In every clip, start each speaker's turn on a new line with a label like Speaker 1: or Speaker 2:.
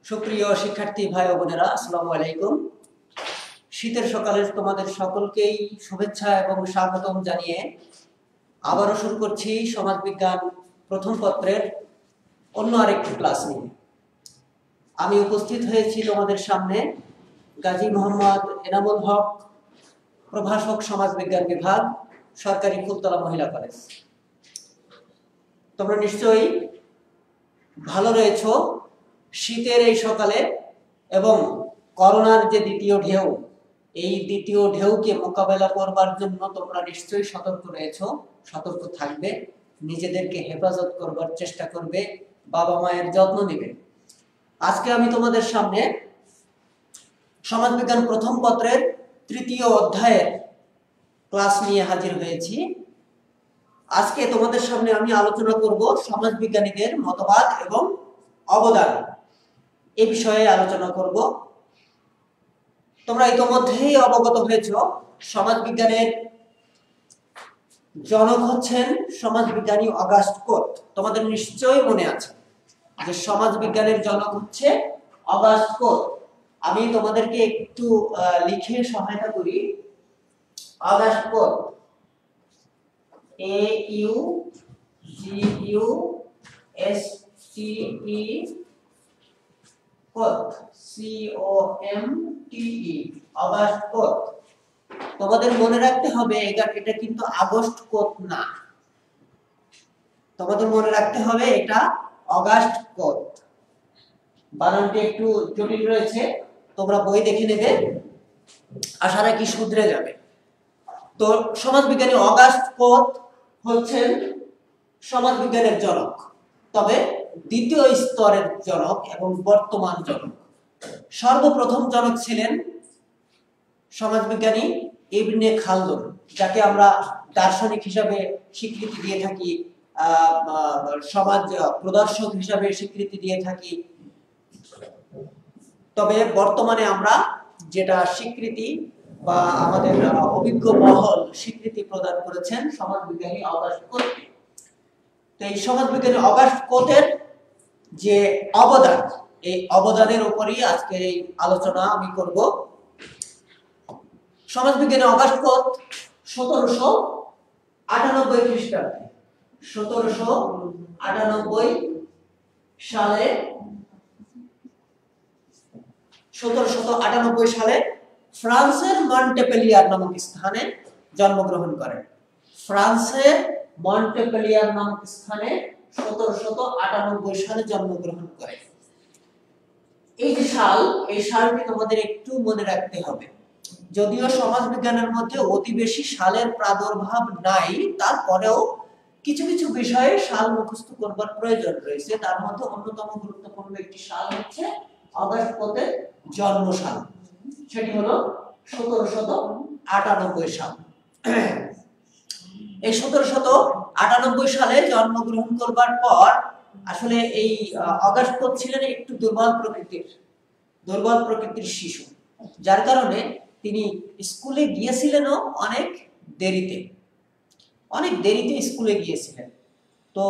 Speaker 1: সুপ্রিয় শিক্ষার্থী ভাই ও বোনেরা, আসসালামু আলাইকুম। শীতের সকালে তোমাদের সকলকেই শুভেচ্ছা এবং স্বাগতম জানিয়ে আবারও শুরু করছি সমাজবিজ্ঞান প্রথম পত্রের অন্য আরেকটি ক্লাস নিয়ে। আমি উপস্থিত হয়েছি তোমাদের সামনে গাজী মোহাম্মদ এনামুল হক, প্রভাষক সমাজবিজ্ঞান বিভাগ, সরকারি ফুলতলা মহিলা কলেজ। তোমরা নিশ্চয়ই ভালো রয়েছো শীতের এই সকালে, এবং করোনার যে দ্বিতীয় ঢেউ, এই দ্বিতীয় ঢেউকে মোকাবেলা করবার জন্য তোমরা নিশ্চয়ই সতর্ক রয়েছো, সতর্ক থাকবে, নিজেদেরকে হেফাজত করবার চেষ্টা করবে, বাবা মায়ের যত্ন নেবে। আজকে আমি তোমাদের সামনে সমাজবিজ্ঞান প্রথম পত্রের তৃতীয় অধ্যায়ের ক্লাস নিয়ে হাজির হয়েছি। আজকে তোমাদের সামনে আমি আলোচনা করব সমাজবিজ্ঞানীদের মতবাদ এবং অবদান, এই বিষয়ে আলোচনা করব। তোমরা ইতোমধ্যেই অবগত হয়েছ সমাজবিজ্ঞানের জনক হচ্ছেন সমাজবিজ্ঞানী অগাস্ট কোত। তোমাদের নিশ্চয়ই মনে আছে যে সমাজবিজ্ঞানের জনক হচ্ছে অগাস্ট কোত। আমি তোমাদেরকে একটু লিখে সহায়তা করি। অগাস্ট কোত, AUGUSTE কোত, COMTE, অগাস্ট কোত। তোমাদের মনে রাখতে হবে এটা কিন্তু আগস্ট কোত না, তোমাদের মনে রাখতে হবে এটা অগাস্ট কোত। বানানটি একটু জটিল রয়েছে, তোমরা বই দেখে নেবে, আশা রাখি শুধরে যাবে। তো সমাজবিজ্ঞানী অগাস্ট কোত হচ্ছেন সমাজবিজ্ঞানের জনক, তবে দ্বিতীয় স্তরের জনক এবং বর্তমান জনক। সর্বপ্রথম জনক ছিলেন সমাজবিজ্ঞানী ইবনে খালদুন, যাকে আমরা দার্শনিক হিসাবে স্বীকৃতি দিয়ে থাকি, সমাজ প্রদর্শক হিসাবে স্বীকৃতি দিয়ে থাকি। তবে বর্তমানে আমরা যেটা স্বীকৃতি বা আমাদের অভিজ্ঞ মহল স্বীকৃতি প্রদান করেছেন সমাজবিজ্ঞানী অগাস্ট কোত। তো এই সমাজবিজ্ঞানী অগাস্ট কোতের যে অবদান, এই অবদানের উপরই আজকের এই আলোচনা আমি করব। সমাজবিজ্ঞানী অগাস্ট কোত 1798 খ্রিস্টাব্দে, 1798 সালে 1798 সালে ফ্রান্সের মন্টেপেলিয়ার নামক স্থানে জন্মগ্রহণ করেন। ফ্রান্সের মন্টেপেলিয়ার নামক স্থানে 1798 সালে জন্মগ্রহণ করেন। এই যে সাল, এই সালটি তোমাদের একটু মনে রাখতে হবে। যদিও সমাজবিজ্ঞানের মধ্যে অতি বেশি সালের প্রাদুর্ভাব নাই, তারপরেও কিছু কিছু বিষয়ে সাল মুখস্থ করবার প্রয়োজন রয়েছে। তার মধ্যে অন্যতম গুরুত্বপূর্ণ একটি সাল হচ্ছে অগাস্ট কোতের জন্ম সাল, সেটি হলো 1798 সাল। এই 1798 সালে জন্মগ্রহণ করবার পর আসলে এই অগাস্ট কোত ছিলেন একটু দুর্বল প্রকৃতির শিশু, যার কারণে তিনি স্কুলে গিয়েছিলেনও অনেক দেরিতে স্কুলে গিয়েছিলেন। তো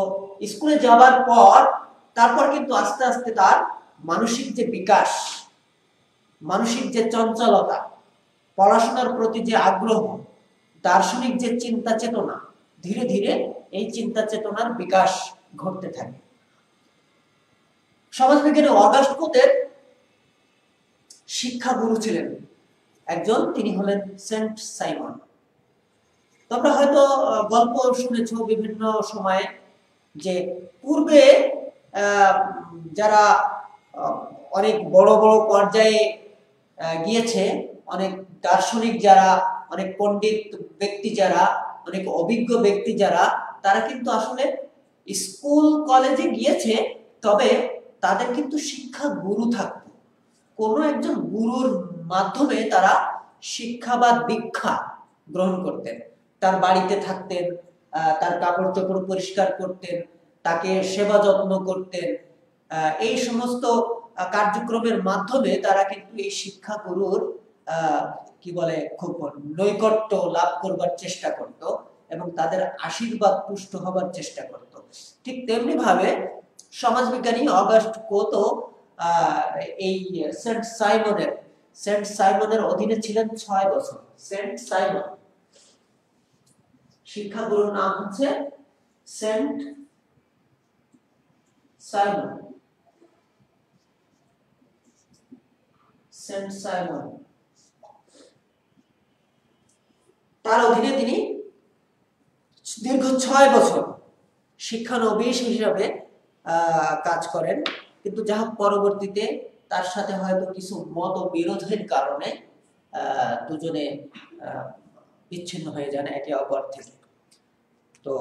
Speaker 1: স্কুলে যাবার পর তারপর কিন্তু আস্তে আস্তে তার মানসিক যে বিকাশ, মানসিক যে চঞ্চলতা, পড়াশোনার প্রতি যে আগ্রহ, দার্শনিক যে চিন্তা চেতনা, ধীরে ধীরে এই চিন্তা চেতনার বিকাশ ঘটতে থাকে। সমাজবিজ্ঞানী অগাস্ট কোতের শিক্ষাগুরু ছিলেন একজন, তিনি হলেন সেন্ট সাইমন। তোমরা হয়তো গল্প শুনেছ বিভিন্ন সময়ে যে পূর্বে যারা অনেক বড় বড় পর্যায়ে গিয়েছে, অনেক দার্শনিক যারা, অনেক পণ্ডিত ব্যক্তি যারা, অনেক অভিজ্ঞ ব্যক্তি যারা, তারা কিন্তু আসলে স্কুল কলেজে গিয়েছে, তবে তাদের কিন্তু শিক্ষা গুরু থাকতো। কোনো একজন গুরুর মাধ্যমে তারা শিক্ষা বা দীক্ষা গ্রহণ করতেন, তার বাড়িতে থাকতেন, তার কাপড় চোপড় পরিষ্কার করতেন, তাকে সেবা যত্ন করতেন। এই সমস্ত কার্যক্রমের মাধ্যমে তারা কিন্তু এই শিক্ষা গুরুর খুব নৈকট্য লাভ করবার চেষ্টা করত এবং তাদের আশীর্বাদ পুষ্ট হবার চেষ্টা করত। ঠিক তেমনি ভাবে সমাজবিজ্ঞানী অগাস্ট কোতও এই সেন্ট সাইমনের অধীনে ছিলেন 6 বছর। সেন্ট সাইমন, শিক্ষাগুরুর নাম হচ্ছে সেন্ট সাইমন। সেন্ট সাইমন, তার অধীনে তিনি দীর্ঘ 6 বছর শিক্ষানবিশ হিসাবে কাজ করেন। কিন্তু যাহা পরবর্তীতে তার সাথে হয়তো কিছু মতবিরোধের কারণে দুজনে বিচ্ছিন্ন হয়ে যান একে অপর থেকে। তো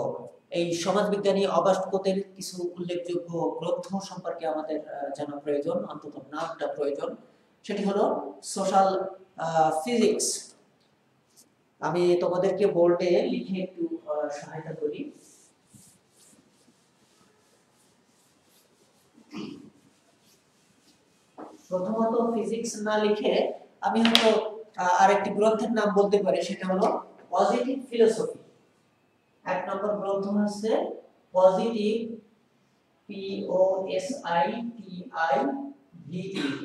Speaker 1: এই সমাজবিজ্ঞানী অগাস্ট কোতের কিছু উল্লেখযোগ্য গ্রন্থ সম্পর্কে আমাদের জানা প্রয়োজন, অন্তত নামটা প্রয়োজন। সেটি হলো সোশ্যাল ফিজিক্স। আমি তোমাদেরকে বোর্ডে লিখে একটু সহায়তা করি। প্রথমত ফিজিক্স না লিখে আমি হয়তো আরেকটি গ্রন্থের নাম বলতে পারি, সেটা হলো পজিটিভ ফিলোসফি। এক নম্বর গ্রন্থ হচ্ছে positive, POSITIV,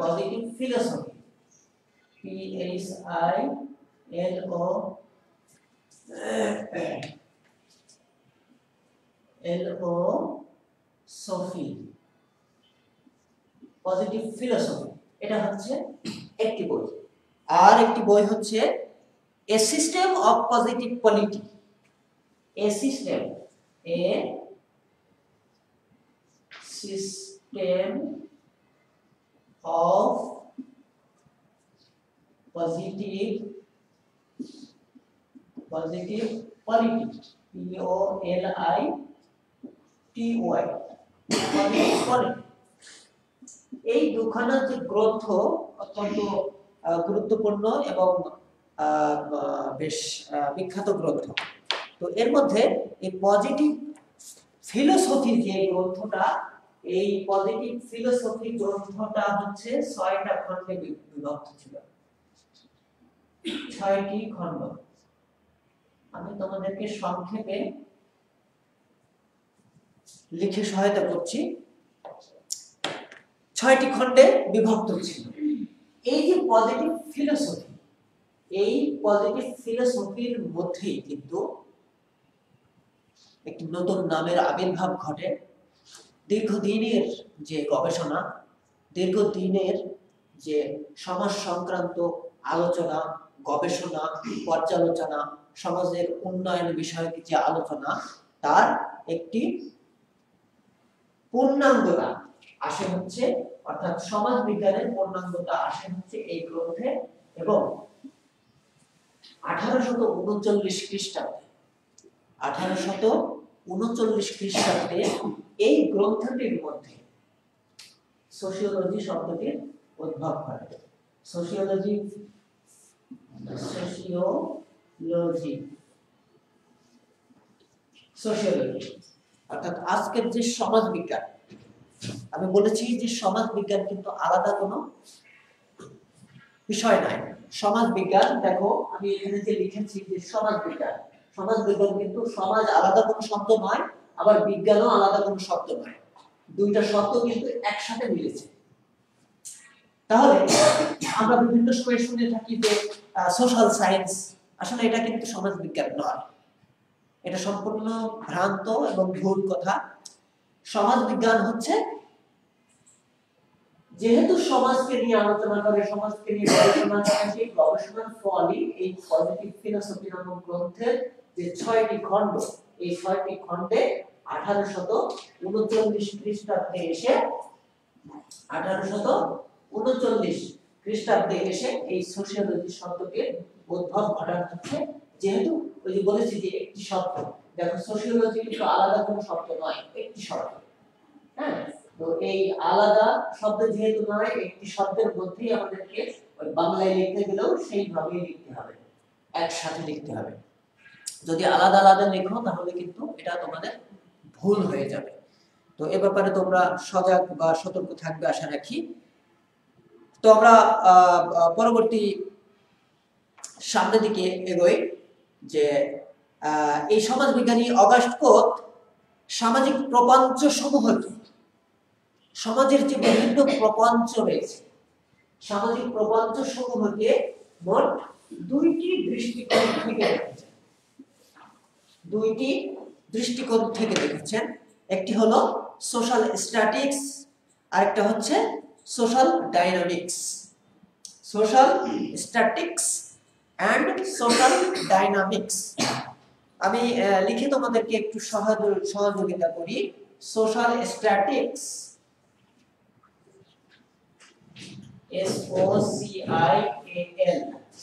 Speaker 1: positive philosophy, PHILOSOPHY, positive philosophy. এটা হচ্ছে একটি বই। আর একটি বই হচ্ছে a system of positive polity. A system of positive polity, POLITY। এই দুখানা যে গ্রন্থ অত্যন্ত গুরুত্বপূর্ণ এবং বেশ বিখ্যাত গ্রন্থ। তো এর মধ্যে এই পজিটিভ ফিলোসফি যে গ্রন্থটা, এই পজিটিভ ফিলোসফি গ্রন্থটা হচ্ছে 6টা খণ্ডে বিভক্ত ছিল। 6টি খণ্ড। আমি তোমাদেরকে সংক্ষেপে লিখে সহায়তা করছি। 6টি খণ্ডে বিভক্ত ছিল। এই যে পজিটিভ ফিলোসফি, এই পজিটিভ ফিলোসফির মধ্যেই কিন্তু একটি নতুন নামের আবির্ভাব ঘটে। দীর্ঘদিনের যে গবেষণা, দীর্ঘদিনের যে সমাজ সংক্রান্ত আলোচনা, গবেষণা, পর্যালোচনা, সমাজের উন্নয়ন বিষয়ক যে আলোচনা, তার একটি পূর্ণাঙ্গতা আসে হচ্ছে, অর্থাৎ সমাজ বিজ্ঞানের পূর্ণাঙ্গতা আসে হচ্ছে এই গ্রন্থে। এবং 1839 খ্রিস্টাব্দে 1839 খ্রিস্টাব্দে এই গ্রন্থটির মধ্যে সোশিওলজি শব্দটির উদ্ভব ঘটে। সোশিওলজি অর্থাৎ আজকের যে সমাজ বিজ্ঞান, আমি বলেছি যে সমাজ বিজ্ঞান কিন্তু আলাদা কোনো বিষয় নাই। সমাজ বিজ্ঞান, দেখো আমি এখানে যে লিখেছি যে সমাজ বিজ্ঞান, সমাজ বিজ্ঞান কিন্তু সমাজ আলাদা কোনো শব্দ নয়, আবার বিজ্ঞানও আলাদা কোনো শব্দ নয়। দুইটা শব্দ কিন্তু একসাথে মিলেছে। তাহলে আমরা বিভিন্ন সময় শুনে থাকি যে সোশ্যাল সায়েন্স, আসলে এটা কিন্তু সমাজ বিজ্ঞান নয়। এটা সম্পূর্ণ ভ্রান্ত এবং ভুল কথা। সমাজ বিজ্ঞান হচ্ছে, যেহেতু সমাজকে নিয়ে আলোচনা করে, সমাজকে নিয়ে গবেষণা করে, সেই গবেষণার ফলই এই পজিটিভ ফিলোসফি নামক গ্রন্থের যে 6টি খণ্ড, এই 6টি খণ্ডে 1839 খ্রিস্টাব্দে এসে 1839 খ্রিস্টাব্দে এসে এই সোশিওলজি শব্দকে উদ্ভব ঘটানো হচ্ছে। যেহেতু ওই যে বলেছি যে একটি শব্দ, দেখো সোশিওলজি কিন্তু আলাদা কোনো শব্দ নয়, একটি শব্দ। হ্যাঁ, তো এই আলাদা শব্দ যেহেতু নয়, একটি শব্দের মধ্যেই আমাদেরকে ওই বাংলায় লিখতে গেলেও সেইভাবেই লিখতে হবে, একসাথে লিখতে হবে। যদি আলাদা আলাদা লেখো তাহলে কিন্তু এটা তোমাদের ভুল হয়ে যাবে। তো এ ব্যাপারে তোমরা সজাগ বা সতর্ক থাকবে আশা রাখি। তো আমরা পরবর্তী সামনের দিকে এগোই। যে এই সমাজবিজ্ঞানী অগাস্ট কোত সামাজিক প্রপঞ্চ সমূহ কি, সমাজের যে বিভিন্ন প্রপঞ্চ রয়েছে, সামাজিক প্রপঞ্চ সমূহকে মোট দুইটি দৃষ্টিকোণ থেকে দেখেছেন। দুইটি দৃষ্টিকোণ থেকে দেখেছেন। একটি হলো সোশ্যাল স্ট্যাটিক্স, আরেকটা হচ্ছে social dynamics. Social statics and social dynamics. আমি লিখে তোমাদেরকে একটু সহযোগিতা করি। Social statics, SOCIAL,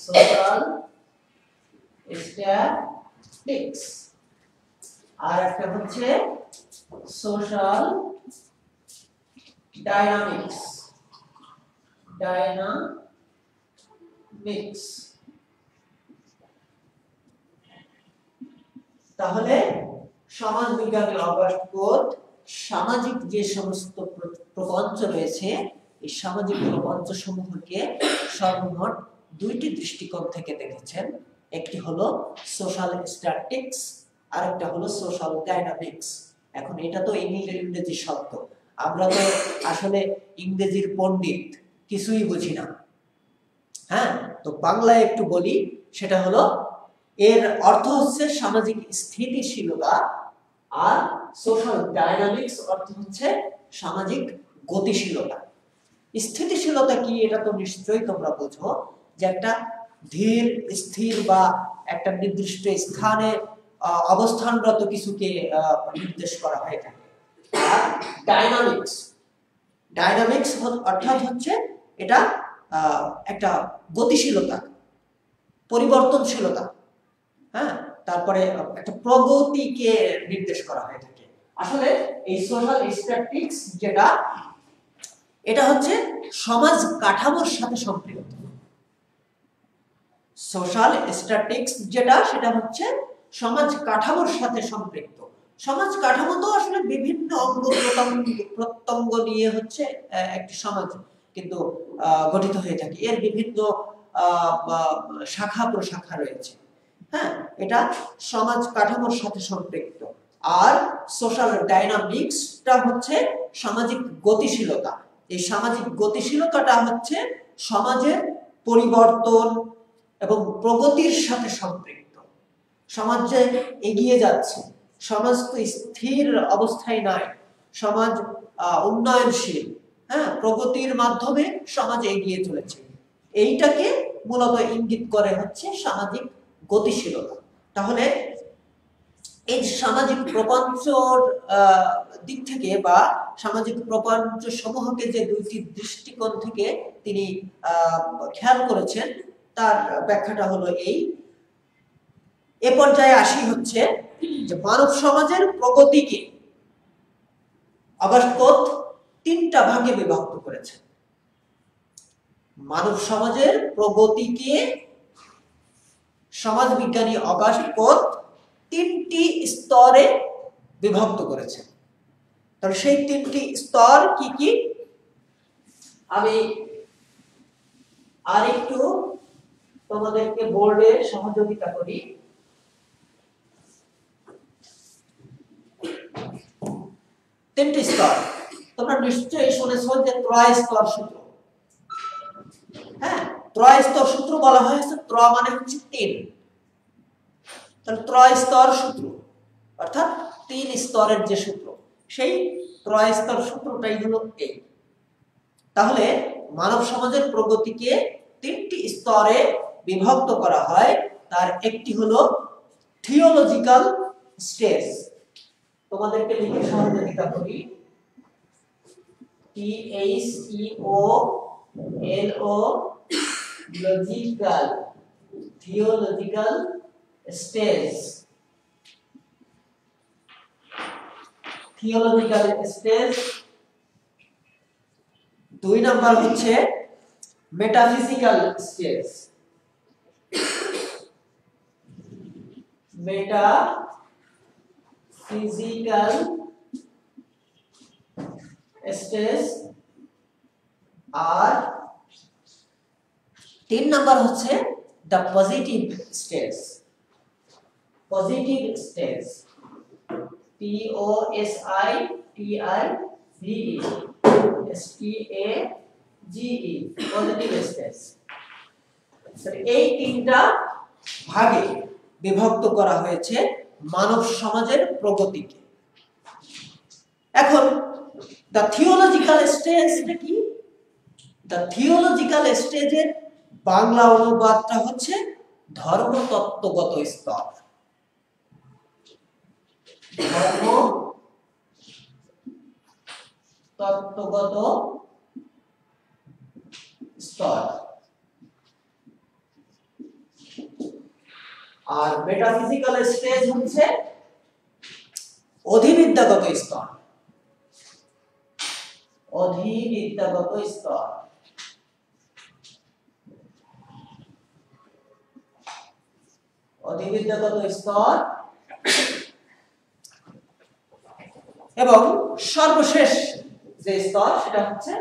Speaker 1: social statics, আর একটা হচ্ছে সোশ্যাল ডাইনামিক্স। তাহলে সমাজ বিজ্ঞানী অগাস্ট কোত সামাজিক যে সমস্ত প্রপঞ্চ রয়েছে, এই সামাজিক প্রপঞ্চ সমূহকে সর্বমোট দুইটি দৃষ্টিকোণ থেকে দেখেছেন। একটি হলো সোশ্যাল স্ট্যাটিক্স, আরেকটা হলো সোশ্যাল ডাইনামিক্স। এখন এটা তো ইংরেজি শব্দ, আমরা তো আসলে ইংরেজির পণ্ডিত, কিছুই বুঝি না। হ্যাঁ, তো বাংলায় একটু বলি, সেটা হলো এর অর্থ হচ্ছে সামাজিক স্থিতিশীলতা, আর সোশ্যাল ডাইনামিক্স অর্থ হচ্ছে সামাজিক গতিশীলতা। স্থিতিশীলতা কি এটা তো নিশ্চয়ই তোমরা বোঝো, যে একটা ধীর স্থির বা একটা নির্দিষ্ট স্থানে অবস্থানরত কিছুকে নির্দেশ করা হয়ে থাকে। আর ডাইনামিক্স অর্থাৎ হচ্ছে এটা একটা গতিশীলতা, পরিবর্তনশীলতা। হ্যাঁ, তারপরে একটা প্রগতিকে নির্দেশ করা হয়ে থাকে। আসলে এই সোশ্যাল স্ট্যাটিক্স যেটা, এটা হচ্ছে সমাজ কাঠামোর সাথে সম্পৃক্ত। সোশ্যাল স্ট্যাটিক্স যেটা, সেটা হচ্ছে সমাজ কাঠামোর সাথে সম্পৃক্ত। সমাজ কাঠামো তো আসলে বিভিন্ন অঙ্গ প্রত্যঙ্গ নিয়ে হচ্ছে একটি সমাজ কিন্তু গঠিত হয়ে থাকে। এর বিভিন্ন শাখা প্রশাখা রয়েছে। হ্যাঁ, এটা সমাজ কাঠামোর সাথে সম্পৃক্ত। আর সোশ্যাল ডাইনামিক্সটা হচ্ছে সামাজিক গতিশীলতা। এই সামাজিক গতিশীলতাটা হচ্ছে সমাজের পরিবর্তন এবং প্রগতির সাথে সম্পৃক্ত। সমাজ যে এগিয়ে যাচ্ছে, সমাজ তো স্থির অবস্থায় নাই, সমাজ উন্নয়নশীল। হ্যাঁ, প্রগতির মাধ্যমে সমাজ এগিয়ে চলেছে, এইটাকে মূলত ইঙ্গিত করে হচ্ছে সামাজিক গতিশীলতা। তাহলে এই সামাজিক প্রপঞ্চর দিক থেকে বা সামাজিক প্রপঞ্চ সমূহকে যে দুইটি দৃষ্টিকোণ থেকে তিনি খেয়াল করেছেন, তার ব্যাখ্যাটা হলো এ পর্যায়ে আসি হচ্ছে যে মানব সমাজের প্রগতিকে অগাস্ট কোত তিনটা ভাগে বিভক্ত করেছেন। মানব সমাজের প্রগতিকে সমাজবিজ্ঞানী অগাস্ট কোত তিনটি স্তরে বিভক্ত করেছেন। তাহলে সেই তিনটি স্তর কি কি, আমি আরেকটু তোমাদেরকে বোর্ডে সহযোগিতা করি। তিনটি স্তর তোমরা নিশ্চয়ই শুনেছো যে ত্রয় স্তর সূত্র। হ্যাঁ, ত্রয় স্তর সূত্র বলা হয়েছে, ত্রয় মানে হচ্ছে তিন। তাহলে ত্রয় স্তর সূত্র অর্থাৎ তিন স্তরের যে সূত্র, সেই ত্রয় স্তর সূত্রটাই হলো এই। তাহলে মানব সমাজের প্রগতিকে তিনটি স্তরে বিভক্ত করা হয়। তার একটি হলো থিওলজিক্যাল স্টেজ। তোমাদেরকে লিখে সহযোগিতা করি। THEOLO logical, theological stage. Theological stage. দুই নাম্বার হচ্ছে মেটাফিজিক্যাল স্টেজ। Metaphysical stage. আর তিন নাম্বার হচ্ছে the positive stage. Positive stage, POSITIVE। STAGE positive stage. এই তিনটা ভাগে বিভক্ত করা হয়েছে মানব সমাজের প্রগতিকে। এখন দ্য থিওলজিক্যাল স্টেজ কি? দ্য থিওলজিক্যাল স্টেজের বাংলা অনুবাদটা হচ্ছে ধর্মতত্ত্বগত স্তর। ধর্ম তত্ত্বগত স্তর। আর মেটাফিজিক্যাল স্টেজ হচ্ছে অধিবিদ্যাগত স্তর। অধিবিদ্যাগত স্তর। অধিবিদ্যাগত স্তর এবং সর্বশেষ যে স্তর সেটা হচ্ছে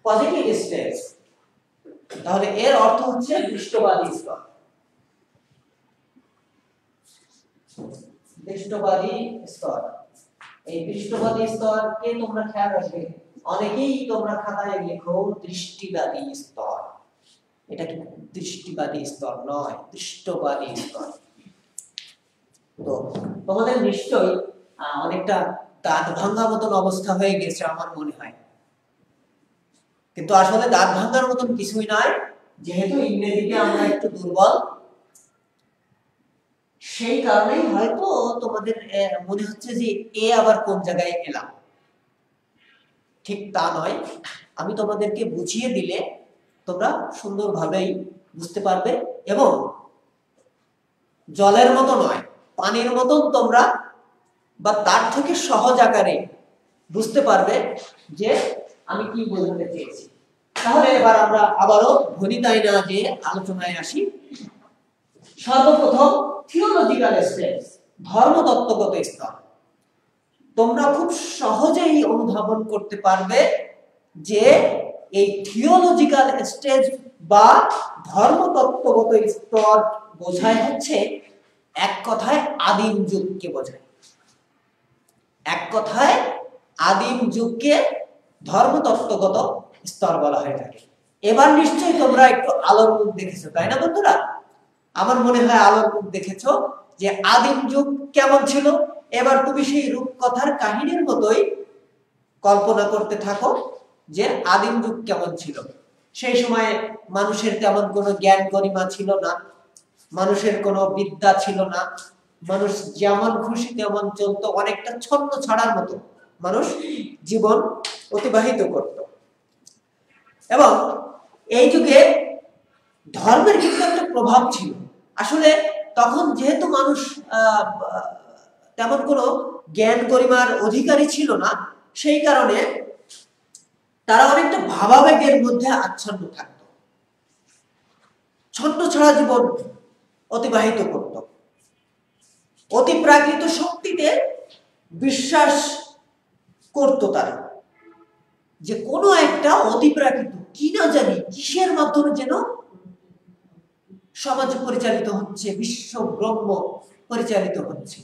Speaker 1: পজিটিভ স্টেজ। তাহলে এর অর্থ হচ্ছে দৃষ্টবাদী স্তর। দৃষ্টবাদী স্তর। এই দৃষ্টবাদী স্তরকে তোমরা খেয়াল রাখবে, অনেকেই তোমরা খাতায় লেখো দৃষ্টিবাদী স্তর। এটা কি দৃষ্টিবাদী স্তর নয়, দৃষ্টবাদী স্তর। তো তোমাদের নিশ্চয়ই অনেকটা দাঁত ভাঙা মতন অবস্থা হয়ে গেছে আমার মনে হয়, কিন্তু আসলে দাঁত ভাঙার মতন কিছুই নয়। যেহেতু ইংরেজিতে আমরা একটু দুর্বল, সেই কারণেই হয়তো তোমাদের মনে হচ্ছে যে এ আবার কোন জায়গায় এলাম। ঠিক তা নয়, আমি তোমাদেরকে বুঝিয়ে দিলে তোমরা সুন্দরভাবেই বুঝতে পারবে এবং জলের মতো নয়, পানির মতন তোমরা বা তার থেকে সহজ আকারে বুঝতে পারবে যে আমি কি বোঝাতে চেয়েছি। তাহলে এবার আমরা আবারও ভনিতায় না যে আলোচনায় আসি। সর্বপ্রথম থিওলজিক্যাল স্টেজ, ধর্মতত্ত্বগত স্তর। তোমরা খুব সহজেই অনুধাবন করতে পারবে যে এই থিওলজিক্যাল স্টেজ বা ধর্মতত্ত্বগত স্তর বোঝায় হচ্ছে এক কথায় আদিম যুগকে বোঝায়। এক কথায় আদিম যুগকে ধর্মতত্ত্বগত স্তর বলা হয়ে থাকে। এবার নিশ্চয়ই তোমরা একটু আলোর মুখ দেখেছো, তাই না বন্ধুরা? আমার মনে হয় আলোর মুখ দেখেছো যে আদিম যুগ কেমন ছিল। এবার তুমি সেই রূপকথার কাহিনীর মতোই কল্পনা করতে থাকো যে আদিম যুগ কেমন ছিল। সেই সময়ে মানুষের তেমন কোনো জ্ঞান গরিমা ছিল না, মানুষের কোনো বিদ্যা ছিল না, মানুষ যেমন খুশি তেমন চলতো, অনেকটা ছন্ন ছাড়ার মতো মানুষ জীবন অতিবাহিত করত। এবং এই যুগে ধর্মের কিন্তু একটা প্রভাব ছিল। আসলে তখন যেহেতু মানুষ তেমন কোনো জ্ঞান গরিমার অধিকারী ছিল না, সেই কারণে তারা অনেকটা ভাবাবেগের মধ্যে আচ্ছন্ন থাকত, ছন্ন ছাড়া জীবন অতিবাহিত করত। অতি প্রাকৃত শক্তিতে বিশ্বাস করত তারা, যে কোনো একটা অতি প্রাকৃত কি না জানি কিসের মাধ্যমে যেন সমাজ পরিচালিত হচ্ছে, বিশ্ব ব্রহ্ম পরিচালিত হচ্ছে।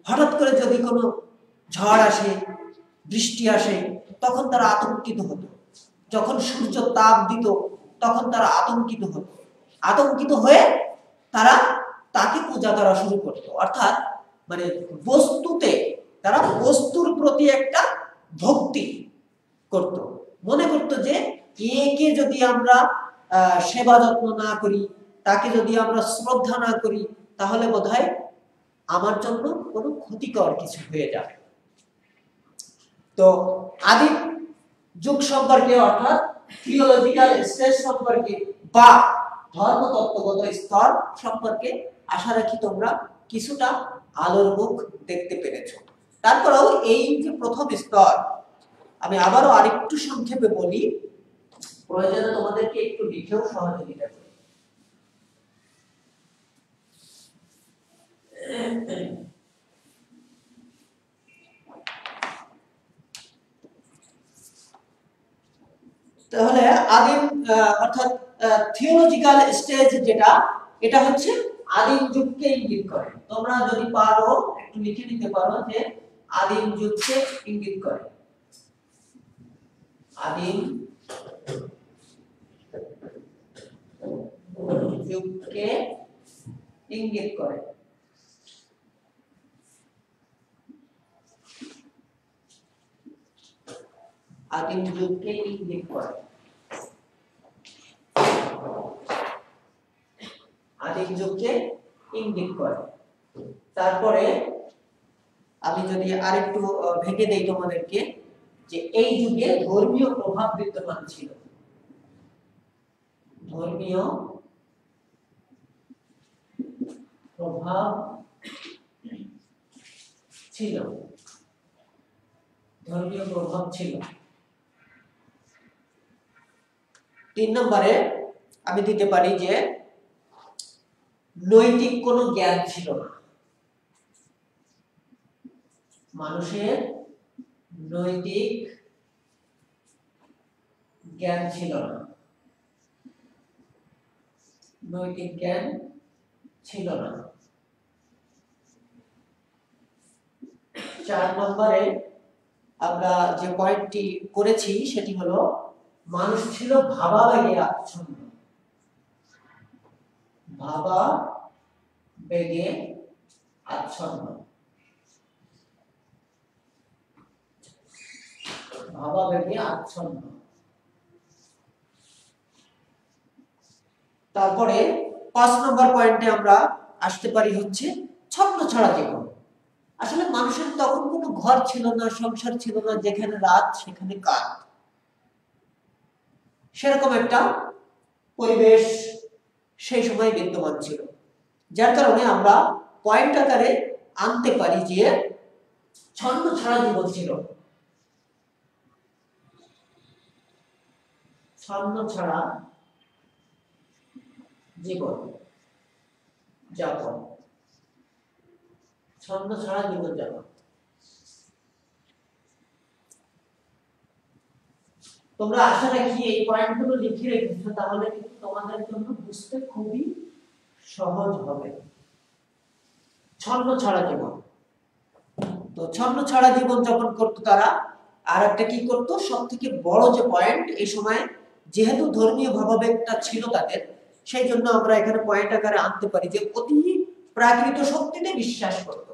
Speaker 1: হঠাৎ করে যদি কোনো ঝড় আসে, বৃষ্টি আসে, তখন তারা আতঙ্কিত হতো। যখন সূর্য তাপ দিত তখন তারা আতঙ্কিত হতো। আতঙ্কিত হয়ে তারা তাকে পূজা করা শুরু করত। অর্থাৎ মানে বস্তুতে তারা বস্তুর প্রতি একটা ভক্তি করত। মনে করত যে একে যদি আমরা সেবা যত্ন না করি, তাকে যদি আমরা শ্রদ্ধা না করি, তাহলে বোধহয় আমার জন্য কোনো ক্ষতিকর কিছু হয়ে যাবে। তো আদিম যুগ সম্পর্কে অর্থাৎ থিওলজিক্যাল স্টেজ সম্পর্কে বা ধর্মতত্ত্বগত স্তর সম্পর্কে আশা রাখি তোমরা কিছুটা আলোর মুখ দেখতে পেরেছো। তারপরেও এই যে প্রথম স্তর, আমি আবারও আরেকটু সংক্ষেপে বলি, প্রয়োজনে তোমাদেরকে একটু লিখেও সহযোগিতা করি। তাহলে আদিম অর্থাৎ থিওলজিক্যাল স্টেজ যেটা, এটা হচ্ছে আদিম যুগকে ইঙ্গিত করে। তোমরা যদি পারো একটু লিখে নিতে পারো যে আদিম যুগকে ইঙ্গিত করে। আদিম যুগকে ইঙ্গিত করে। আদিম যুগকে ইঙ্গিত করে। আদিম যুগকে ইঙ্গিত করে। তারপরে আমি যদি আরেকটু ভেঙে দেই তোমাদেরকে, যে এই যুগে ধর্মীয় প্রভাব বিদ্যমান ছিল। ধর্মীয় প্রভাব ছিল। ধর্মীয় প্রভাব ছিল। 3 নম্বরে আমি দিতে পারি যে নৈতিক কোনো জ্ঞান ছিল না। মানুষের নৈতিক জ্ঞান ছিল না। নৈতিক জ্ঞান ছিল না। 4 নম্বরে আমরা যে পয়েন্টটি করেছি সেটি হলো মানুষ ছিল ভাবাবেগে আচ্ছন্ন। ভাবাবেগে আচ্ছন্ন। ভাবাবেগে আচ্ছন্ন। তারপরে 5 নম্বর পয়েন্টে আমরা আসতে পারি হচ্ছে ছন্ন ছাড়া জীবন। আসলে মানুষের তখন কোনো ঘর ছিল না, সংসার ছিল না, যেখানে রাত সেখানে কাঠ, সেরকম একটা পরিবেশ সেই সময় বিদ্যমান ছিল। যার কারণে আমরা পয়েন্ট আকারে আনতে পারি যে ছন্ন ছাড়া জীবন ছিল। ছন্ন ছাড়া জীবন যাপন। ছন্ন ছাড়া জীবন যাপন। তোমরা আশা রাখি এই পয়েন্টগুলো লিখে রেখেছো, তাহলে কিন্তু তোমাদের জন্য বুঝতে খুবই সহজ হবে। ছন্ন ছাড়া জীবন। তো ছন্ন ছাড়া জীবন যখন করতো তারা, আর একটা কি করতো, সব থেকে বড় যে পয়েন্ট, এই সময় যেহেতু ধর্মীয় ভাবাবেগটা ছিল তাদের, সেই জন্য আমরা এখানে পয়েন্ট আকারে আনতে পারি যে অতি প্রাকৃত শক্তিতে বিশ্বাস করত।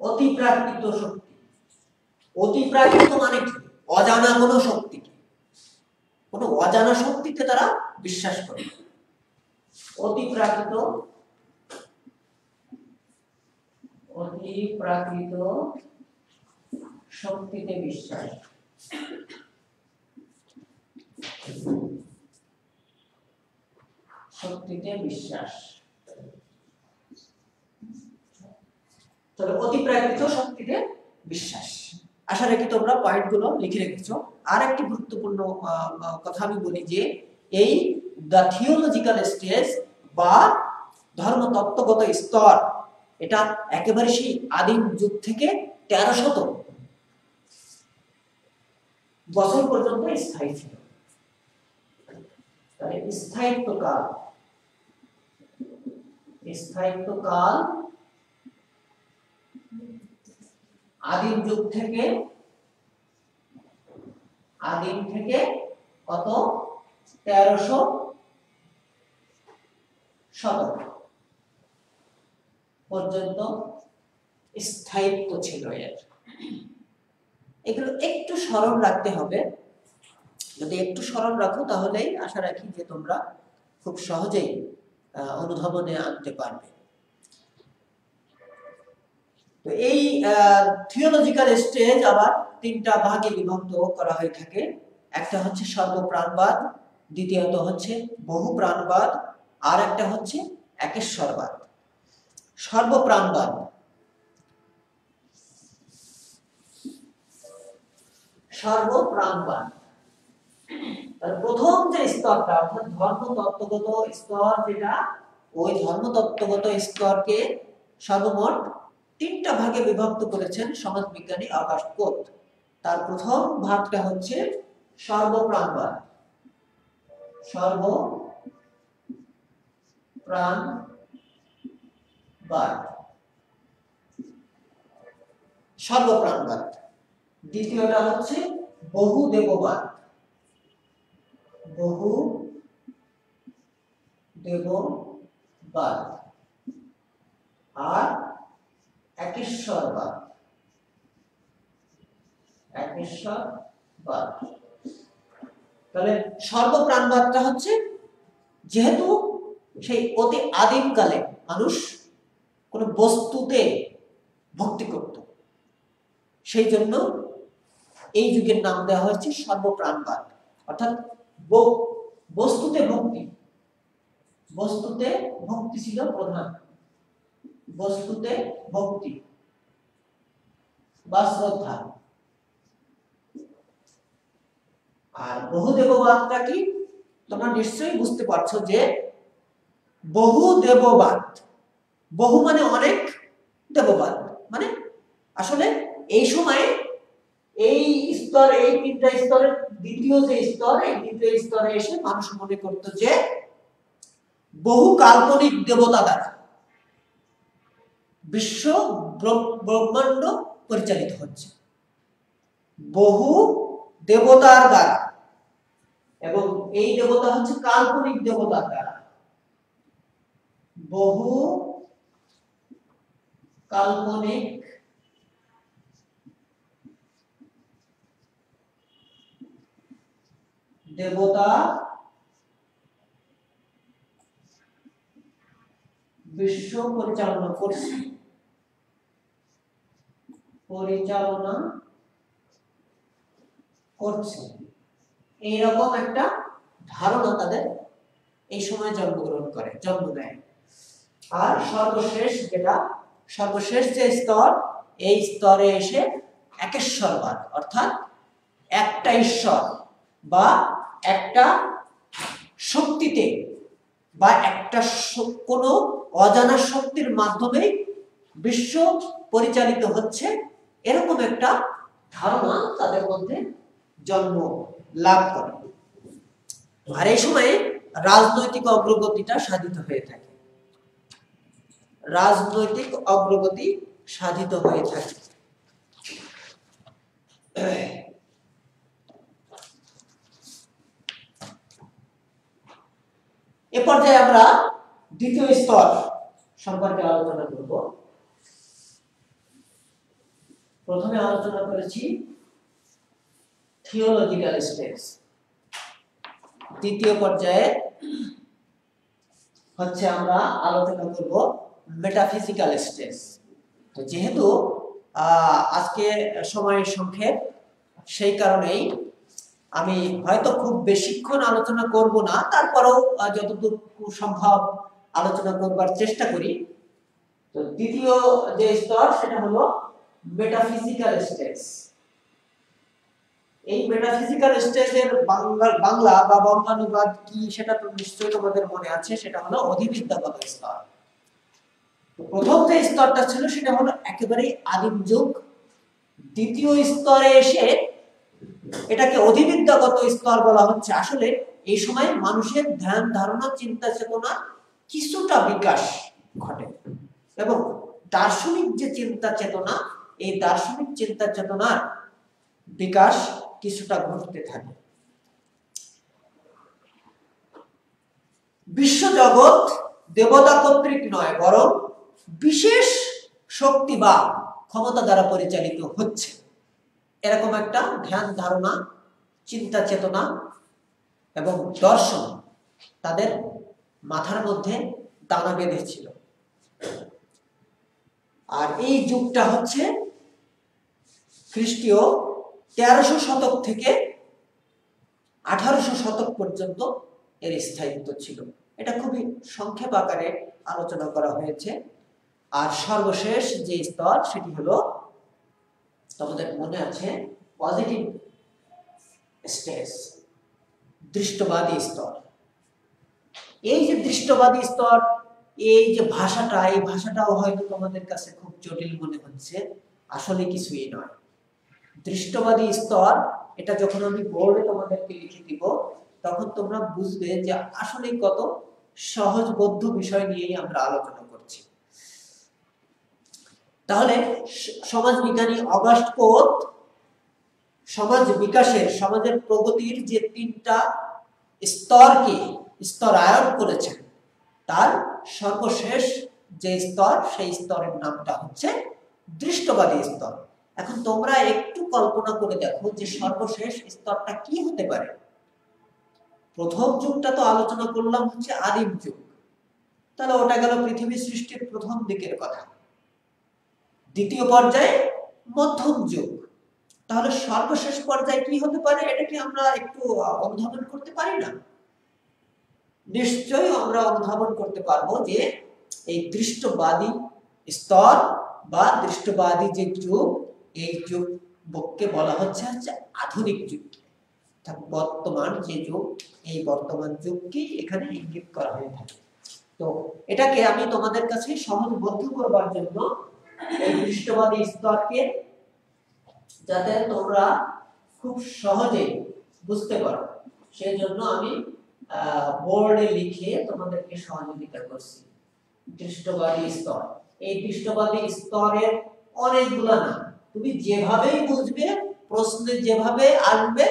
Speaker 1: অতি প্রাকৃত শক্তি। অতি প্রাকৃত মানে কি? অজানা কোনো শক্তিকে, কোনো অজানা শক্তিতে তারা বিশ্বাস করে। অতি প্রাকৃত, অতি প্রাকৃত শক্তিতে বিশ্বাস। শক্তিতে বিশ্বাস। তবে অতি প্রাকৃত শক্তিতে বিশ্বাস। আশা রাখি তোমরা পয়েন্টগুলো লিখে রেখেছো। আর একটি গুরুত্বপূর্ণ কথা আমি বলি যে এই দ্য থিওলজিক্যাল স্টেজ বা ধর্মতত্ত্বগত স্তর, এটা একেবারে সেই আদিম যুগ থেকে 1300 বছর পর্যন্ত স্থায়ী ছিল। তাহলে স্থায়িত্বকাল, স্থায়িত্বকাল আদিম যুগ থেকে, আদিম থেকে কত, 1300 শতক পর্যন্ত স্থায়িত্ব ছিল এর। এগুলো একটু স্মরণ রাখতে হবে। যদি একটু স্মরণ রাখো তাহলেই আশা রাখি যে তোমরা খুব সহজেই অনুধাবনে আনতে পারবে। তো এই থিওলজিক্যাল স্টেজ আবার 3টা ভাগে বিভক্ত করা হয়ে থাকে। একটা হচ্ছে সর্বপ্রাণবাদ, দ্বিতীয়ত হচ্ছে বহুপ্রাণবাদ, আর একটা হচ্ছে একেশ্বরবাদ। সর্বপ্রাণবাদ। সর্বপ্রাণবাদ প্রথম যে স্তরটা, অর্থাৎ ধর্মতত্ত্বগত স্তর, যেটা ওই ধর্মতত্ত্বগত স্তরকে সর্বমোট 3টা ভাগে বিভক্ত করেছেন সমাজবিজ্ঞানী অগাস্ট কোত। তার প্রথম ভাগটা হচ্ছে সর্বপ্রাণবাদ। সর্বপ্রাণবাদ। দ্বিতীয়টা হচ্ছে বহু দেববাদ, বহু দেববাদ আর একেশ্বরবাদ, একেশ্বরবাদ। তাহলে সর্বপ্রাণবাদটা হচ্ছে যেহেতু সেই অতি আদিমকালে মানুষ কোন বস্তুতে ভক্তি করত, সেই জন্য এই যুগের নাম দেওয়া হয়েছে সর্বপ্রাণবাদ, অর্থাৎ বস্তুতে ভক্তি, বস্তুতে ভক্তি ছিল প্রধান, বস্তুতে ভক্তি বা শ্রদ্ধা। আর বহুদেববাদটা কি তোমরা নিশ্চয়ই বুঝতে পারছো যে বহু দেববাদ, বহু মানে অনেক, দেববাদ মানে আসলে এই সময়ে এই স্তর, এই তিনটা স্তরের দ্বিতীয় যে স্তর, এই দ্বিতীয় স্তরে এসে মানুষ মনে করত যে বহু কাল্পনিক দেবতা দ্বারা বিশ্ব ব্রহ্মাণ্ড পরিচালিত হচ্ছে, বহু দেবতার দ্বারা, এবং এই দেবতা হচ্ছে কাল্পনিক দেবতার দ্বারা, বহু কাল্পনিক দেবতা বিশ্ব পরিচালনা করছে, এইরকম একটা ধারণা তাদের এই সময় জন্ম দেয়। আর সর্বশেষ যে স্তর, এই স্তরে এসে একেশ্বরবাদ, অর্থাৎ একটা ঈশ্বর বা একটা শক্তিতে বা একটা কোনো অজানা শক্তির মাধ্যমে বিশ্ব পরিচালিত হচ্ছে, এরকম একটা ধারণা তাদের মধ্যে জন্ম লাভ করে। আর এই সময়ে রাজনৈতিক অগ্রগতিটা সাধিত হয়ে থাকে, রাজনৈতিক অগ্রগতি সাধিত হয়ে থাকে। এ পর্যায়ে আমরা দ্বিতীয় স্তর সম্পর্কে আলোচনা করব। প্রথমে আলোচনা করেছি থিওলজিক্যাল স্টেজ, দ্বিতীয় পর্যায়ে হচ্ছে আমরা আলোচনা করব মেটাফিজিক্যাল স্টেজ। তো যেহেতু আজকে সময়ের সংক্ষেপ, সেই কারণেই আমি হয়তো খুব বেশিক্ষণ আলোচনা করব না, তারপরেও যতটুকু সম্ভব আলোচনা করবার চেষ্টা করি। তো দ্বিতীয় যে স্তর সেটা হলো মেটাফিজিক্যাল স্টেজ। এই মেটাফিজিক্যাল স্টেজের বাংলা বা বঙ্গানুবাদ কি সেটা তো নিশ্চয়ই তোমাদের মনে আছে, সেটা হলো অধিবিদ্যাগত স্তর। প্রথম যে স্তরটা ছিল সেটা হলো একেবারে আদিম যুগ, দ্বিতীয় স্তরে এসে এটাকে অধিবিদ্যাগত স্তর বলা হচ্ছে। আসলে এই সময় মানুষের ধ্যান ধারণা চিন্তা চেতনা কিছুটা বিকাশ ঘটে, এবং দার্শনিক যে চিন্তা চেতনা, এই দার্শনিক চিন্তা চেতনার বিকাশ কিছুটা ঘটতে থাকে। বিশ্বজগৎ দেবতা কর্তৃক নয়, বরং বিশেষ শক্তি বা ক্ষমতা দ্বারা পরিচালিত হচ্ছে, এরকম একটা ধ্যান ধারণা চিন্তা চেতনা এবং দর্শন তাদের মাথার মধ্যে দানা বেঁধেছিল। আর এই যুগটা হচ্ছে খ্রিস্টীয় 1300 শতক থেকে 1800 শতক পর্যন্ত এর স্থায়িত্ব ছিল। এটা খুবই সংক্ষেপ আকারে আলোচনা করা হয়েছে। আর সর্বশেষ যে স্তর সেটি হলো, তোমাদের মনে আছে, পজিটিভ স্টেজ, দৃষ্টবাদী স্তর। এই যে দৃষ্টবাদী স্তর, এই যে ভাষাটা, এই ভাষাটাও হয়তো তোমাদের কাছে খুব জটিল মনে হচ্ছে, আসলে কিছুই নয়। দৃষ্টবাদী স্তর, এটা যখন আমি বোর্ডে তোমাদেরকে লিখে দিব, তখন তোমরা বুঝবে যে আসলে কত সহজবোধ্য বিষয় নিয়েই আমরা আলোচনা করছি। তাহলে সমাজবিজ্ঞানী অগাস্ট কোত সমাজ বিকাশের, সমাজের প্রগতির যে তিনটা স্তরকে স্তরায়ন করেছেন, তার সর্বশেষ যে স্তর, সেই স্তরের নামটা হচ্ছে দৃষ্টবাদী স্তর। এখন তোমরা একটু কল্পনা করে দেখো যে সর্বশেষ স্তরটা কি হতে পারে। প্রথম যুগটা তো আলোচনা করলাম হচ্ছে আদিম যুগ, তাহলে ওটা গেল পৃথিবী সৃষ্টির প্রথম দিকের কথা। দ্বিতীয় পর্যায়ে মধ্যম যুগ, তাহলে সর্বশেষ পর্যায়ে কি হতে পারে, এটা কি আমরা একটু অনুধাবন করতে পারি না? নিশ্চয়ই আমরা অনুধাবন করতে পারবো যে এই দৃষ্টবাদী স্তর বা দৃষ্টবাদী যে যুগ, এই যুগকে বলা হচ্ছে আধুনিক যুগ। বর্তমান যে যুগ, এই বর্তমান যুগকে এখানে ইঙ্গিত করা হয়ে থাকে। তো এটাকে আমি তোমাদের কাছে সহজবোধ্য করবার জন্য এই দৃষ্টবাদী স্তরকে, যাতে তোমরা খুব সহজে বুঝতে পারো, সেই জন্য আমি বোর্ডে লিখে তোমাদেরকে সহযোগিতা করছি। দৃষ্টবাদী স্তর, এই দৃষ্টবাদী স্তরের অনেকগুলো নাম, তুমি যেভাবেই বুঝবে, প্রশ্নে যেভাবে আসবে,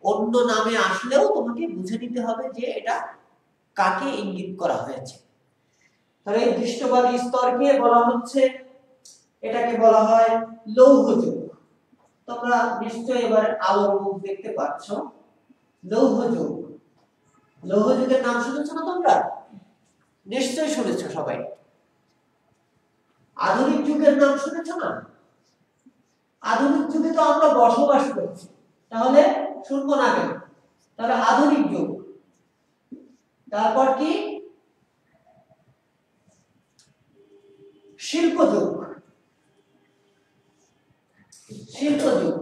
Speaker 1: অন্য নামে আসলেও তোমাকে বুঝে নিতে হবে যে এটা কাকে ইঙ্গিত করা হয়েছে। তাহলে এই দৃষ্টবাদী স্তরকে বলা হচ্ছে, এটাকে বলা হয় লৌহ যুগ। তোমরা নিশ্চয়ই এবার আলোর মুখ দেখতে পাচ্ছ। লৌহ যুগ, লৌহ যুগের নাম শুনেছো না তোমরা? নিশ্চয়ই শুনেছো সবাই। আধুনিক যুগের নাম শুনেছো না? আধুনিক যুগে তো আমরা বসবাস করছি, তাহলে শুনবো না কেন? তাহলে আধুনিক যুগ। তারপর কি? শিল্প যুগ, শিল্প যুগ,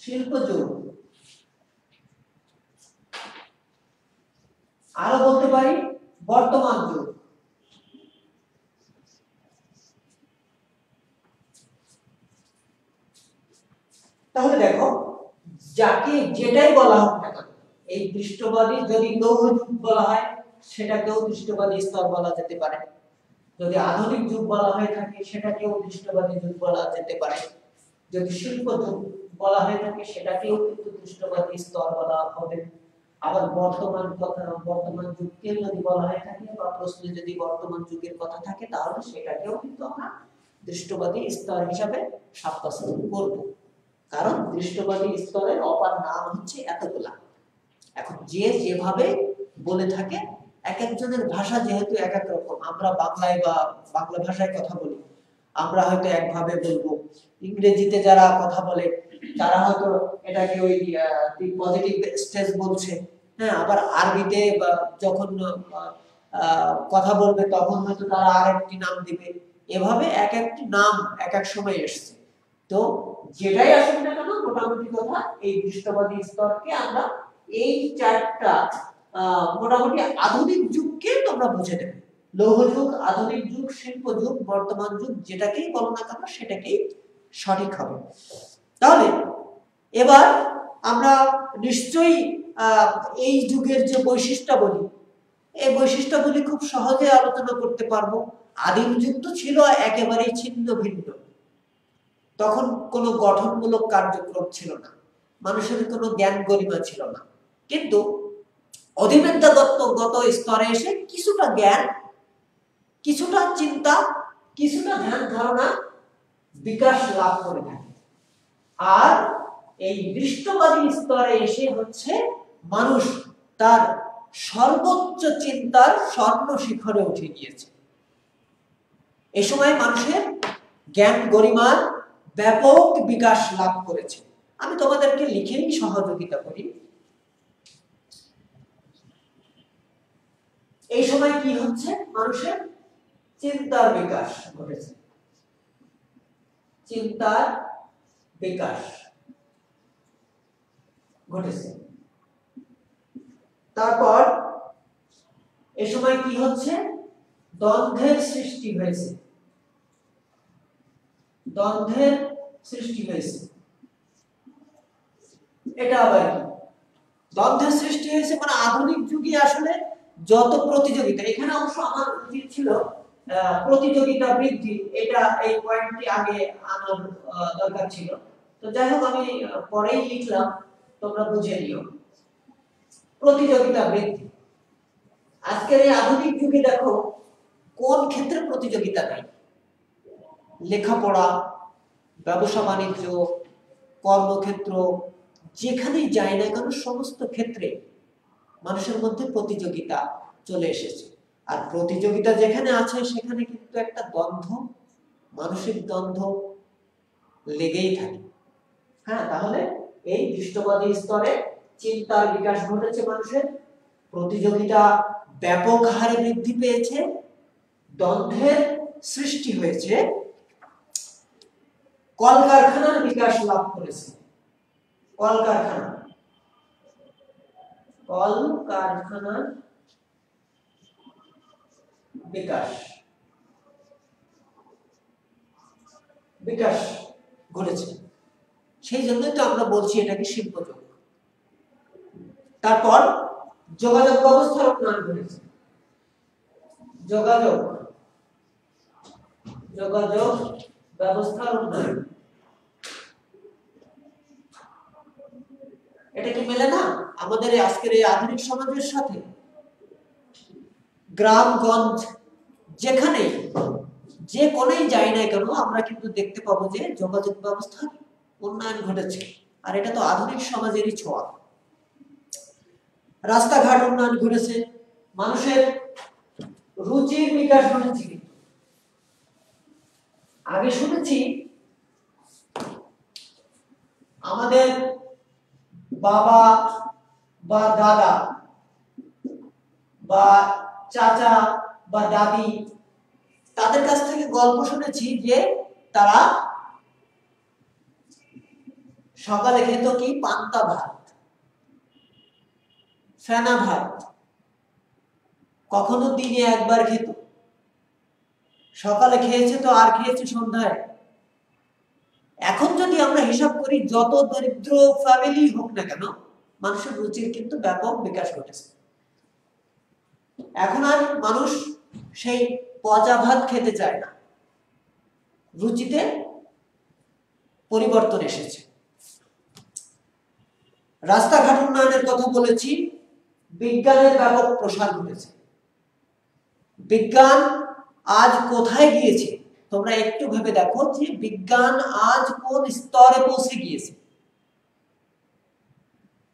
Speaker 1: শিল্প যুগ। আরো বলতে পারি বর্তমান যুগ। তাহলে দেখো, যাকে যেটাই বলা হোক না কেন, এই দৃষ্টবাদী, যদি লৌহ যুগ বলা হয় সেটাকেও দৃষ্টবাদী স্তর বলা যেতে পারে, যদি আধুনিক যুগ বলা হয়ে থাকে সেটাকেও দৃষ্টবাদী যুগ বলা যেতে পারে, যদি শিল্প যুগ বলা হয়ে থাকে সেটাকেও কিন্তু দৃষ্টবাদী স্তর বলা হবে। আবার বর্তমান যুগকে যদি বলা হয়ে থাকে বা প্রশ্নে যদি বর্তমান যুগের কথা থাকে, তাহলে সেটাকেও কিন্তু আমরা দৃষ্টবাদী স্তর হিসাবে সাব্যস্ত করব, কারণ দৃষ্টবাদী স্তরের অপার নাম হচ্ছে এতগুলা। এখন যে যেভাবে বলে থাকে, এক একজনের ভাষা যেহেতু এক এক রকম, আমরা বাংলায় বা বাংলা ভাষায় কথা বলি, আমরা হয়তো একভাবে বলবো, ইংরেজিতে যারা কথা বলে তারা হয়তো এটাকে ওই পজিটিভ স্টেজ বলছে, হ্যাঁ, আবার আরবিতে যখন কথা বলবে তখন হয়তো তারা আরেকটি নাম দিবে। এভাবে এক একটি নাম এক এক সময় এসছে। তো যেটাই আসুক না কেন, মোটামুটি কথা এই দৃষ্টবাদী স্তরকে আমরা এই চারটা মোটামুটি আধুনিক যুগকে তোমরা বুঝে নেবে। লৌহ যুগ, আধুনিক যুগ, শিল্প যুগ, বর্তমান যুগ, যেটাকেই বলো না কেন সেটাকেই সঠিক হবে। তাহলে এবার আমরা নিশ্চয়ই এই যুগের যে বৈশিষ্ট্যাবলী, এই বৈশিষ্ট্যাবলী খুব সহজে আলোচনা করতে পারবো। আদিম যুগ তো ছিল একেবারেই ছিন্ন ভিন্ন, তখন কোনো গঠনমূলক কার্যক্রম ছিল না, মানুষের কোনো জ্ঞান গরিমা ছিল না, কিন্তু অধিবিদ্যাগত স্তরে এসে কিছুটা জ্ঞান, কিছুটা চিন্তা, কিছুটা ধ্যান ধারণা বিকাশ লাভ করে থাকে। আর এই দৃষ্টবাদী স্তরে এসে হচ্ছে মানুষ তার সর্বোচ্চ চিন্তার স্বর্ণ শিখরে উঠে গিয়েছে। এ সময় মানুষের জ্ঞান গরিমার ব্যাপক বিকাশ লাভ করেছে। আমি তোমাদেরকে লিখেই সহযোগিতা করি। এই সময় কি হচ্ছে? মানুষের চিন্তার বিকাশ ঘটেছে, চিন্তার বিকাশ ঘটেছে। তারপর এ সময় কি হচ্ছে? দ্বন্দ্বের সৃষ্টি হয়েছে, দ্বন্দ্বের সৃষ্টি হয়েছে। এটা আবার কি? দ্বন্দ্বের সৃষ্টি হয়েছে মানে আধুনিক যুগে আসলে যত প্রতিযোগিতা, এখানে অবশ্য আমার উচিত ছিল প্রতিযোগিতা বৃদ্ধি, এটা এই পয়েন্টটি আগে আনার দরকার ছিল। তো যাই হোক, আমি পরেই লিখলাম, তোমরা বুঝে নিও। প্রতিযোগিতা বৃদ্ধি। আজকের এই আধুনিক যুগে দেখো কোন ক্ষেত্রে প্রতিযোগিতা নাই? লেখাপড়া, ব্যবসা বাণিজ্য, কর্মক্ষেত্র, যেখানেই যায় না কেন সমস্ত ক্ষেত্রে মানুষের মধ্যে প্রতিযোগিতা চলে এসেছে। আর প্রতিযোগিতা যেখানে আছে সেখানে কিন্তু একটা দ্বন্দ্ব, মানসিক দ্বন্দ্ব লেগেই থাকে। হ্যাঁ, তাহলে এই দৃষ্টবাদী স্তরে চিন্তার বিকাশ ঘটেছে মানুষের, প্রতিযোগিতা ব্যাপক হারে বৃদ্ধি পেয়েছে, দ্বন্দ্বের সৃষ্টি হয়েছে, কলকারখানার বিকাশ লাভ করেছে। কলকারখানার বিকাশ ঘটেছে। সেই জন্যই তো আমরা বলছি এটাকে শিল্পযুগ। তারপর যোগাযোগ ব্যবস্থার উন্নয়ন ঘটেছে। যোগাযোগ ব্যবস্থার উন্নয়ন, এটা কি মেলে না আমাদের আজকের এই আধুনিক সমাজের সাথে? গ্রামগঞ্জ যেখানে যে কোনেই যাই না কেন আমরা কিন্তু দেখতে পাবো যে যোগাযোগ ব্যবস্থার উন্নয়ন ঘটেছে। আর এটা তো আধুনিক সমাজেরই ছোঁয়া। রাস্তাঘাট উন্নয়ন ঘটেছে, মানুষের রুচির বিকাশ ঘটেছে। আগে শুনেছি আমাদের বাবা বা দাদা বা চাচা বা দাদি, তাদের কাছ থেকে গল্প শুনেছি যে তারা সকালে খেত কি? পান্তা ভাত, ফেনা ভাত, কখনো দিনে একবার খেত। সকালে খেয়েছে তো আর খেয়েছে সন্ধ্যায়। এখন যদি আমরা হিসাব করি, যত দরিদ্র ফ্যামিলি হোক না কেন, মানুষের রুচির কিন্তু ব্যাপক বিকাশ ঘটেছে। এখন আর মানুষ সেই পচা ভাত খেতে চায় না, রুচিতে পরিবর্তন এসেছে। রাস্তাঘাট উন্নয়নের কথা বলেছি, বিজ্ঞানের ব্যাপক প্রসার ঘটেছে। বিজ্ঞান আজ কোথায় গিয়েছে তোমরা একটু ভেবে দেখো, যে বিজ্ঞান আজ কোন স্তরে পৌঁছে গিয়েছে।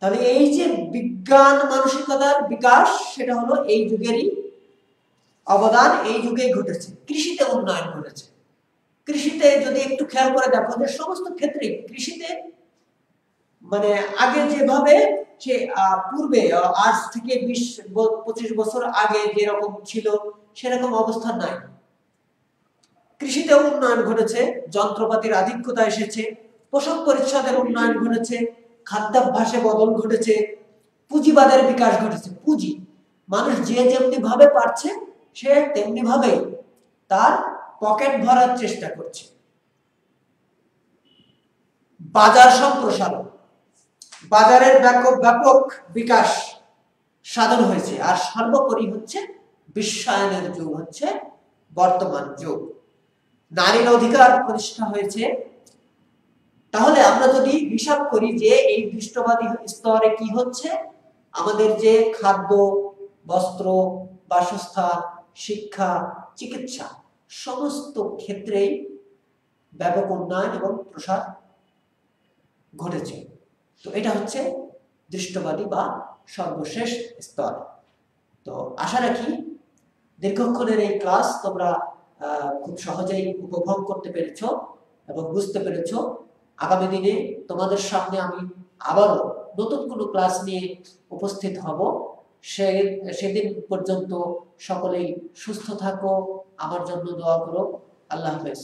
Speaker 1: তাহলে এই যে বিজ্ঞান মানসিকতার বিকাশ, সেটা হলো এই যুগেরই অবদান, এই যুগেই ঘটেছে। কৃষিতে উন্নয়ন ঘটেছে। কৃষিতে যদি একটু খেয়াল করে দেখো, যে সমস্ত ক্ষেত্রে কৃষিতে মানে আগে যেভাবে সে পূর্বে আজ থেকে 20-25 বছর আগে যেরকম ছিল সেরকম অবস্থা নাই। কৃষিতেও উন্নয়ন ঘটেছে, যন্ত্রপাতির আধিক্যতা এসেছে, পোশাক পরিচ্ছদের উন্নয়ন ঘটেছে, খাদ্যাভ্যাসে বদল ঘটেছে, পুঁজিবাদের বিকাশ ঘটেছে। পুঁজি, মানুষ যে যেমনি ভাবে পারছে সে তেমনি ভাবে তার পকেট ভরার চেষ্টা করছে। বাজার সম্প্রসারণ, বাজারের ব্যাপক বিকাশ সাধন হয়েছে। আর সর্বোপরি হচ্ছে বিশ্বায়নের যুগ, হচ্ছে বর্তমান যুগ। নারীর অধিকার প্রতিষ্ঠা হয়েছে। তাহলে আমরা যদি হিসাব করি যে এই দৃষ্টবাদী স্তরে কি হচ্ছে, আমাদের যে খাদ্য, বস্ত্র, বাসস্থান, শিক্ষা, চিকিৎসা, সমস্ত ক্ষেত্রেই ব্যাপক উন্নয়ন এবং প্রসার ঘটেছে। তো এটা হচ্ছে দৃষ্টবাদী বা সর্বশেষ স্তর। তো আশা রাখি দীর্ঘক্ষণের এই ক্লাস তোমরা খুব সহজেই উপভোগ করতে পেরেছো এবং বুঝতে পেরেছো। আগামী দিনে তোমাদের সামনে আমি আবারও নতুন কোনো ক্লাস নিয়ে উপস্থিত হব। সেদিন পর্যন্ত সকলেই সুস্থ থাকো, আমার জন্য দোয়া করো। আল্লাহ হাফেজ।